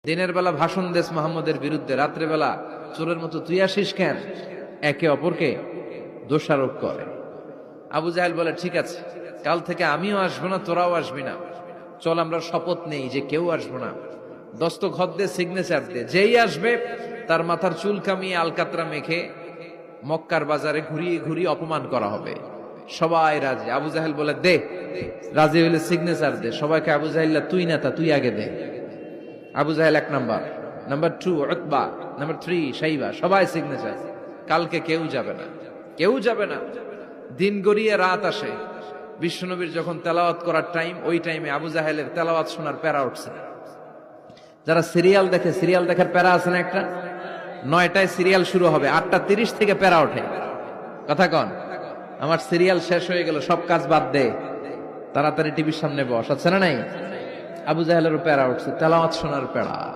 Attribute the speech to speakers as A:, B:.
A: দিনের বেলা ভাষণ দেশ মোহাম্মদের বিরুদ্ধে, রাত্রে বেলা চোরের মতো তুই আসিস কেন? একে অপরকে দোষারোপ করে। আবু জাহেল বলে, ঠিক আছে, কাল থেকে আমিও আসবো না, তোরাও আসবি না। চল আমরা শপথ নেই যে কেউ আসবো না। দস্তখত দে, সিগনেচার দে, যেই আসবে তার মাথার চুল কামিয়ে আলকাতরা মেখে মক্কার বাজারে ঘুরিয়ে ঘুরিয়ে অপমান করা হবে। সবাই রাজি। আবু জাহেল বলে, দে, রাজি হইলে সিগনেচার দে। সবাইকে আবু জাহেল্লা, তুই নেতা, তুই আগে দে। আবু জাহেল 1 নাম্বার, নাম্বার 2 উতবা, নাম্বার 3 শাইবা, সবাই সিগনেচার। কালকে কেউ যাবে না, কেউ যাবে না। দিন গড়িয়ে রাত আসে। বিশ্বনবীর যখন তেলাওয়াত করার টাইম, ওই টাইমে আবু জাহেলের তেলাওয়াত শোনার প্যারা উঠছে। যারা সিরিয়াল দেখে, সিরিয়াল দেখার প্যারা আছে না একটা? 9টায় সিরিয়াল শুরু হবে, 8:30 থেকে প্যারা ওঠে। কথা কন, আমার সিরিয়াল শেষ হয়ে গেল, সব কাজ বাদ দে, তাড়াতাড়ি টিভির সামনে বস, আছে না নাই? আবু জাহেলেরও প্যারা উঠছে, তেলাওয়াত শোনার প্যারা।